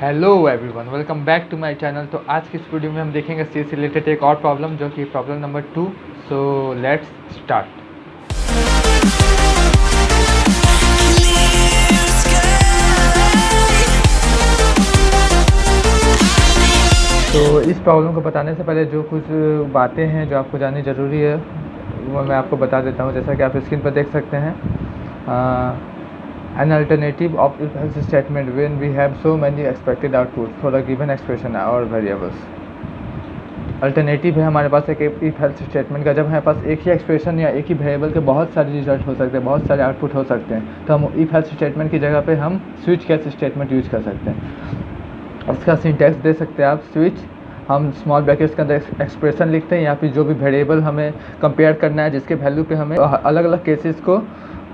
Hello everyone, welcome back to my channel. तो आज की इस वीडियो में हम देखेंगे सी से रिलेटेड एक और प्रॉब्लम, जो कि problem number 2। So let's start. तो इस प्रॉब्लम को बताने से पहले जो कुछ बातें हैं जो आपको जाननी ज़रूरी है वो मैं आपको बता देता हूँ। जैसा कि आप स्क्रीन पर देख सकते हैं, an alternative of if else statement when we have so many expected outputs for a given expression or variables। Alternative है हमारे पास एक इफ हेल्स स्टेटमेंट का। जब हमारे पास एक ही एक्सप्रेशन या एक ही वेरिएबल के बहुत सारे रिजल्ट हो सकते हैं, बहुत सारे आउटपुट हो सकते हैं, तो हम इफ हेल्स स्टेटमेंट की जगह पे हम स्विच केस स्टेटमेंट यूज कर सकते हैं। इसका सिंटैक्स दे सकते हैं आप। स्विच, हम स्मॉल ब्रैकेट्स के अंदर एक्सप्रेशन लिखते हैं या फिर जो भी वेरिएबल हमें कंपेयर करना है, जिसके वैल्यू पे हमें अलग अलग केसेस को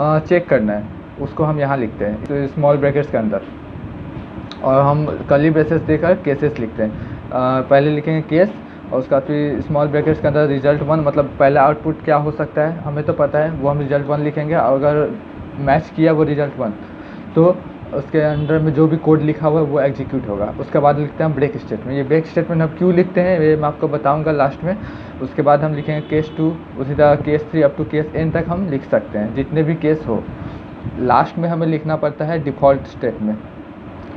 चेक करना है, उसको हम यहाँ लिखते हैं तो स्मॉल ब्रैकेट्स के अंदर, और हम कर्ली ब्रेसेस देकर केसेस लिखते हैं। पहले लिखेंगे केस और उसका फिर स्मॉल ब्रैकेट्स के अंदर रिजल्ट 1, मतलब पहला आउटपुट क्या हो सकता है हमें तो पता है, वो हम रिजल्ट 1 लिखेंगे। और अगर मैच किया वो रिजल्ट 1 तो उसके अंदर में जो भी कोड लिखा हुआ है वो एग्जीक्यूट होगा। उसके बाद लिखते हैं हम ब्रेक स्टेटमेंट। ये ब्रेक स्टेटमेंट हम क्यों लिखते हैं ये मैं आपको बताऊंगा लास्ट में। उसके बाद हम लिखेंगे केस 2, उसी तरह case 3 up to case n तक हम लिख सकते हैं, जितने भी केस हो। लास्ट में हमें लिखना पड़ता है डिफ़ॉल्ट स्टेट में।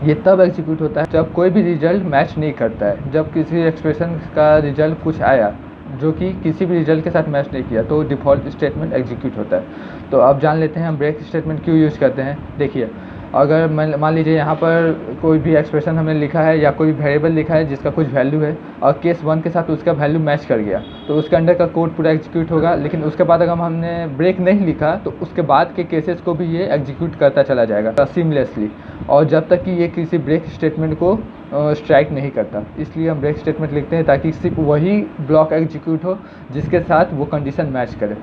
ये तब एग्जीक्यूट होता है जब कोई भी रिजल्ट मैच नहीं करता है। जब किसी एक्सप्रेशन का रिजल्ट कुछ आया जो कि किसी भी रिजल्ट के साथ मैच नहीं किया तो डिफ़ॉल्ट स्टेटमेंट एग्जीक्यूट होता है। तो अब जान लेते हैं हम ब्रेक स्टेटमेंट क्यों यूज़ करते हैं। देखिए, अगर मान लीजिए यहाँ पर कोई भी एक्सप्रेशन हमने लिखा है या कोई वेरिएबल लिखा है जिसका कुछ वैल्यू है और केस 1 के साथ उसका वैल्यू मैच कर गया, तो उसके अंदर का कोड पूरा एग्जीक्यूट होगा। लेकिन उसके बाद अगर हमने ब्रेक नहीं लिखा तो उसके बाद के केसेस को भी ये एग्जीक्यूट करता चला जाएगा सीमलेसली, और जब तक कि ये किसी ब्रेक स्टेटमेंट को स्ट्राइक नहीं करता। इसलिए हम ब्रेक स्टेटमेंट लिखते हैं ताकि सिर्फ वही ब्लॉक एग्जीक्यूट हो जिसके साथ वो कंडीशन मैच करे।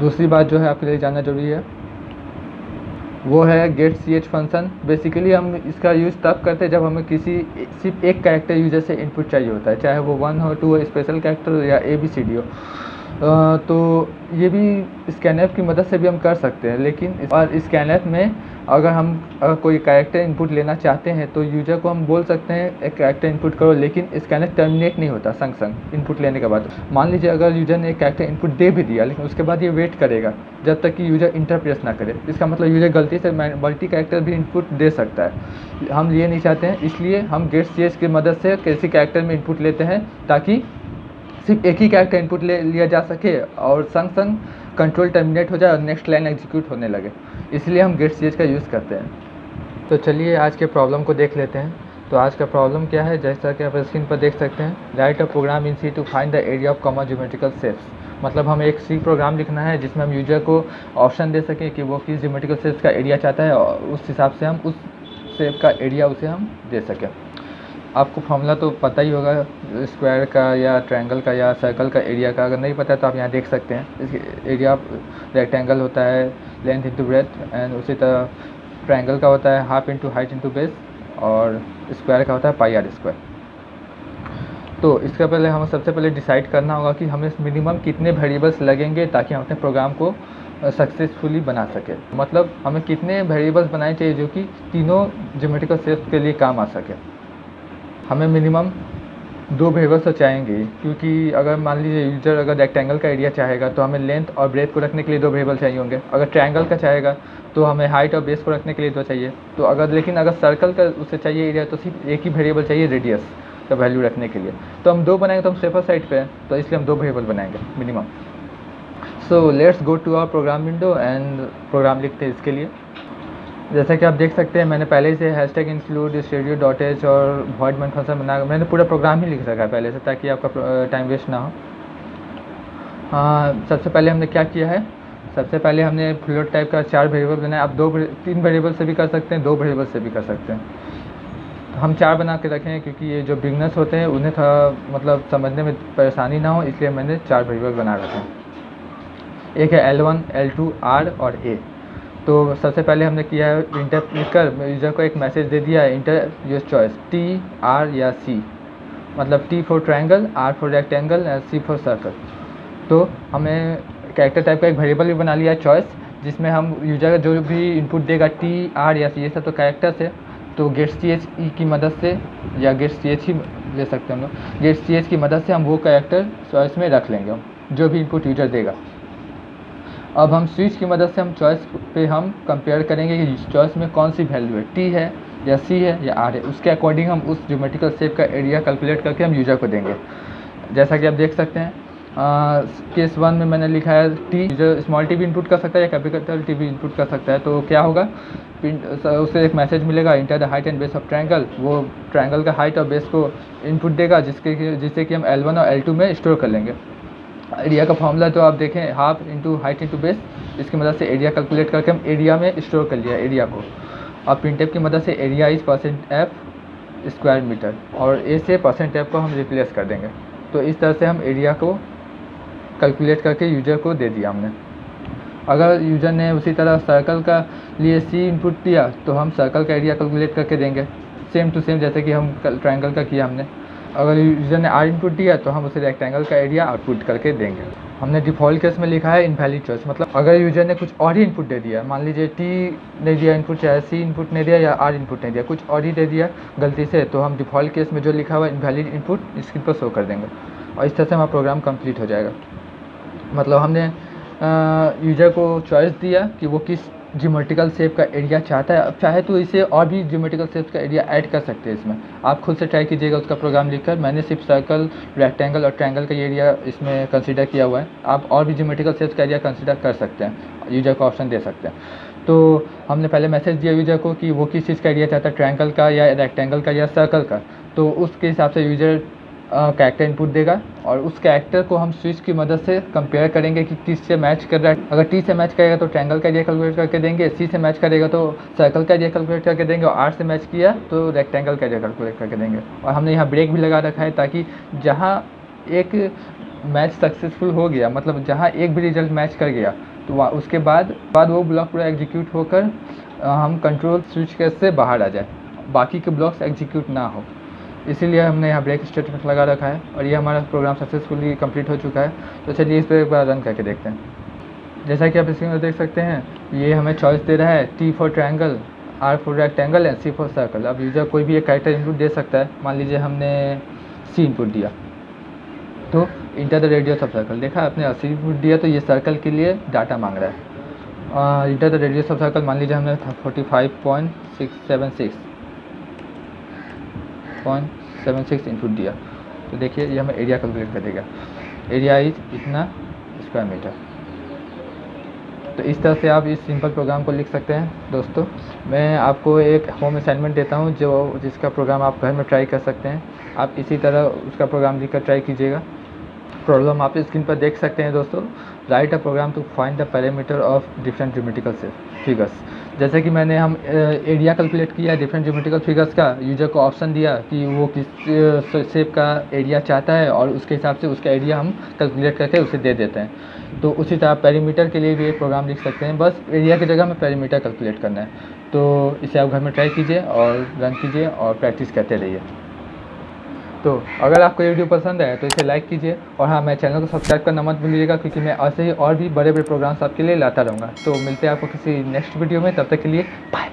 दूसरी बात जो है आपके लिए जानना जरूरी है वो है गेट ch फंक्शन। बेसिकली हम इसका यूज़ तब करते हैं जब हमें किसी सिर्फ एक कैरेक्टर यूजर से इनपुट चाहिए होता है, चाहे वो 1 हो, 2 हो, स्पेशल कैरेक्टर या ABCD हो। तो ये भी स्कैनएफ की मदद से भी हम कर सकते हैं। लेकिन और स्कैनएफ में अगर कोई कैरेक्टर इनपुट लेना चाहते हैं तो यूजर को हम बोल सकते हैं एक कैरेक्टर इनपुट करो, लेकिन स्कैनएफ टर्मिनेट नहीं होता संग संग इनपुट लेने के बाद। मान लीजिए अगर यूजर ने एक कैरेक्टर इनपुट दे भी दिया, लेकिन उसके बाद ये वेट करेगा जब तक कि यूजर इंटर प्रेस ना करे। इसका मतलब यूजर गलती से मल्टी कैरेक्टर भी इनपुट दे सकता है। हम ये नहीं चाहते हैं, इसलिए हम गेट ch की मदद से किसी कैरेक्टर में इनपुट लेते हैं ताकि सिर्फ एक ही कैरेक्टर इनपुट लिया जा सके और संग संग कंट्रोल टर्मिनेट हो जाए और नेक्स्ट लाइन एग्जीक्यूट होने लगे। इसलिए हम गेट ch का यूज़ करते हैं। तो चलिए आज के प्रॉब्लम को देख लेते हैं। तो आज का प्रॉब्लम क्या है, जैसा कि आप स्क्रीन पर देख सकते हैं, write a program in C to find the area of common geometrical shapes. मतलब हमें एक C प्रोग्राम लिखना है जिसमें हम यूजर को ऑप्शन दे सकें कि वो किस ज्योमेट्रिकल शेप्स का एरिया चाहता है और उस हिसाब से हम उस शेप का एरिया उसे हम दे सकें। आपको फॉर्मूला तो पता ही होगा स्क्वायर का या ट्रायंगल का या सर्कल का एरिया का। अगर नहीं पता है तो आप यहाँ देख सकते हैं। इसके एरिया रेक्टेंगल होता है लेंथ इंटू ब्रेथ, एंड उसी तरह ट्रायंगल का होता है half into height into base, और स्क्वायर का होता है पाई आर स्क्वायर। तो इसका पहले हमें सबसे पहले डिसाइड करना होगा कि हमें मिनिमम कितने वेरिएबल्स लगेंगे ताकि हम अपने प्रोग्राम को सक्सेसफुली बना सके। मतलब हमें कितने वेरिएबल्स बनाने चाहिए जो कि तीनों ज्योमेट्रिकल शेप्स के लिए काम आ सके। हमें मिनिमम 2 वेरिएबल्स तो चाहिए, क्योंकि अगर मान लीजिए यूजर अगर रेक्टेंगल का एरिया चाहेगा तो हमें लेंथ और ब्रेथ को रखने के लिए 2 वेरिएबल चाहिए होंगे। अगर ट्रायंगल का चाहेगा तो हमें हाइट और बेस को रखने के लिए 2 चाहिए। तो लेकिन अगर सर्कल का उससे चाहिए एरिया तो सिर्फ एक ही वेरिएबल चाहिए रेडियस का वैल्यू रखने के लिए। तो हम 2 बनाएंगे तो हम सेफर साइड पे हैं, तो इसलिए हम 2 वेरिएबल बनाएंगे minimum. So let's go to our program window and program लिखते हैं इसके लिए। जैसा कि आप देख सकते हैं मैंने पहले से हैशटैग इंक्लूड stereo.h और void main फंक्शन बना, मैंने पूरा प्रोग्राम ही लिख रखा है पहले से ताकि आपका टाइम वेस्ट ना हो। सबसे पहले हमने क्या किया है, सबसे पहले हमने फ्लोट टाइप का 4 वेरिएबल बनाया। आप 3 वेरिएबल से भी कर सकते हैं, 2 वेरिएबल से भी कर सकते हैं। तो हम 4 बना के रखे हैं क्योंकि ये जो बिगनर्स होते हैं उन्हें थोड़ा मतलब समझने में परेशानी ना हो, इसलिए मैंने 4 वेरिएबल बना रखे हैं। एक है L1, L2, R और A। तो सबसे पहले हमने किया है इंटर लिखकर यूज़र को एक मैसेज दे दिया है, inter your choice T, R या C। मतलब T for triangle, R for rectangle and C for circle. तो हमें कैरेक्टर टाइप का एक वेरिएबल भी बना लिया है चॉइस, जिसमें हम यूजर का जो भी इनपुट देगा T, R या C, ये सब तो कैरेक्टर्स है, तो गेट सी एच ई की मदद से या गेट सी एच ही ले सकते हैं हम लोग, गेट सी एच की मदद से हम वो कैरेक्टर चॉइस में रख लेंगे, हम जो भी इनपुट यूजर देगा। अब हम स्विच की मदद से हम चॉइस पे हम कंपेयर करेंगे कि चॉइस में कौन सी वैल्यू है, टी है या सी है या आर है, उसके अकॉर्डिंग हम उस ज्योमेट्रिकल शेप का एरिया कैलकुलेट करके हम यूजर को देंगे। जैसा कि आप देख सकते हैं केस 1 में मैंने लिखा है टी, यूजर स्मॉल टी भी इनपुट कर सकता है या कैपिटल टी भी इनपुट कर सकता है। तो क्या होगा, उसे एक मैसेज मिलेगा enter the height and base of triangle, वो ट्रायंगल का हाइट और बेस को इनपुट देगा जिससे कि हम L1 और L2 में स्टोर कर लेंगे। एरिया का फॉर्मूला तो आप देखें half into height into base, इसकी मदद से एरिया कैलकुलेट करके हम एरिया में स्टोर कर लिया एरिया को। और प्रिंटफ की मदद से area is %f square metre, और ए से %f को हम रिप्लेस कर देंगे। तो इस तरह से हम एरिया को कैलकुलेट करके यूजर को दे दिया हमने। अगर यूजर ने उसी तरह सर्कल का लिए सी इनपुट दिया तो हम सर्कल का एरिया कैलकुलेट करके देंगे, सेम टू सेम जैसे कि हम ट्रायंगल का किया हमने। अगर यूजर ने आर इनपुट दिया तो हम उसे रेक्टेंगल का एरिया आउटपुट करके देंगे। हमने डिफ़ॉल्ट केस में लिखा है इनवैलिड चॉइस, मतलब अगर यूजर ने कुछ और ही इनपुट दे दिया, मान लीजिए टी नहीं दिया इनपुट, चाहे सी इनपुट नहीं दिया या आर इनपुट नहीं दिया, कुछ और ही दे दिया गलती से, तो हम डिफ़ॉल्ट केस में जो लिखा हुआ इनवैलिड इनपुट स्क्रीन पर शो कर देंगे और इस तरह से हमारा प्रोग्राम कंप्लीट हो जाएगा। मतलब हमने यूजर को चॉइस दिया कि वो किस ज्योमेट्रिकल शेप का एरिया चाहता है। अब चाहे तो इसे और भी ज्योमेट्रिकल शेप का एरिया ऐड कर सकते हैं इसमें, आप खुद से ट्राई कीजिएगा उसका प्रोग्राम लिखकर। मैंने सिर्फ सर्कल, रेक्टेंगल और ट्रायंगल का एरिया इसमें कंसीडर किया हुआ है, आप और भी ज्योमेट्रिकल शेप का एरिया कंसीडर कर सकते हैं, यूजर को ऑप्शन दे सकते हैं। तो हमने पहले मैसेज दिया यूजर को कि वो किस चीज़ का एरिया चाहता है, ट्रायंगल का या रेक्टेंगल का या सर्कल का, तो उसके हिसाब से यूजर कैरेक्टर इनपुट देगा और उस कैरेक्टर को हम स्विच की मदद से कंपेयर करेंगे कि किस से मैच कर रहा है। अगर टी से मैच करेगा तो ट्रायंगल का एरिया कैलकुलेट करके देंगे, सी से मैच करेगा तो सर्कल का एरिया कैलकुलेट करके देंगे, और आर से मैच किया तो रेक्टेंगल का एरिया कैलकुलेट करके देंगे। और हमने यहाँ ब्रेक भी लगा रखा है ताकि जहाँ एक मैच सक्सेसफुल हो गया, मतलब जहाँ एक भी रिजल्ट मैच कर गया तो उसके बाद वो ब्लॉक पूरा एग्जीक्यूट होकर हम कंट्रोल स्विच केस से बाहर आ जाए, बाकी के ब्लॉक्स एग्जीक्यूट ना हो, इसीलिए हमने यहाँ ब्रेक स्टेटमेंट लगा रखा है। और ये हमारा प्रोग्राम सक्सेसफुली कंप्लीट हो चुका है। तो चलिए इस पर एक बार रन करके देखते हैं। जैसा कि आप स्क्रीन पर देख सकते हैं, ये हमें चॉइस दे रहा है T for triangle, R for rectangle and C for circle. अब यूजर कोई भी एक कैरेक्टर इनपुट दे सकता है, मान लीजिए हमने सी इनपुट दिया तो enter the radius of circle, देखा आपने सी इनपुट दिया तो ये सर्कल के लिए डाटा मांग रहा है। Enter the radius of circle मान लीजिए हमने 45.676 इनपुट दिया, तो देखिए ये हमें एरिया कैलकुलेट कर देगा, एरिया इज इतना स्क्वायर मीटर। तो इस तरह से आप इस सिंपल प्रोग्राम को लिख सकते हैं। दोस्तों मैं आपको एक होम असाइनमेंट देता हूं जिसका प्रोग्राम आप घर में ट्राई कर सकते हैं, आप इसी तरह उसका प्रोग्राम लिखकर ट्राई कीजिएगा। प्रॉब्लम आप स्क्रीन पर देख सकते हैं दोस्तों, write a program to find the parameter of different geometrical figures. जैसे कि मैंने हम एरिया कैलकुलेट किया डिफरेंट ज्योमेट्रिकल फिगर्स का, यूजर को ऑप्शन दिया कि वो किस शेप का एरिया चाहता है और उसके हिसाब से उसका एरिया हम कैलकुलेट करके उसे दे देते हैं। तो उसी तरह पैरामीटर के लिए भी एक प्रोग्राम लिख सकते हैं, बस एरिया की जगह में पैरामीटर कैलकुलेट करना है। तो इसे आप घर में ट्राई कीजिए और रन कीजिए और प्रैक्टिस करते रहिए। तो अगर आपको ये वीडियो पसंद आए तो इसे लाइक कीजिए, और हाँ, मैं चैनल को सब्सक्राइब करना मत भूलिएगा क्योंकि मैं ऐसे ही और भी बड़े बड़े प्रोग्राम्स आपके लिए लाता रहूँगा। तो मिलते हैं आपको किसी नेक्स्ट वीडियो में, तब तक के लिए बाय।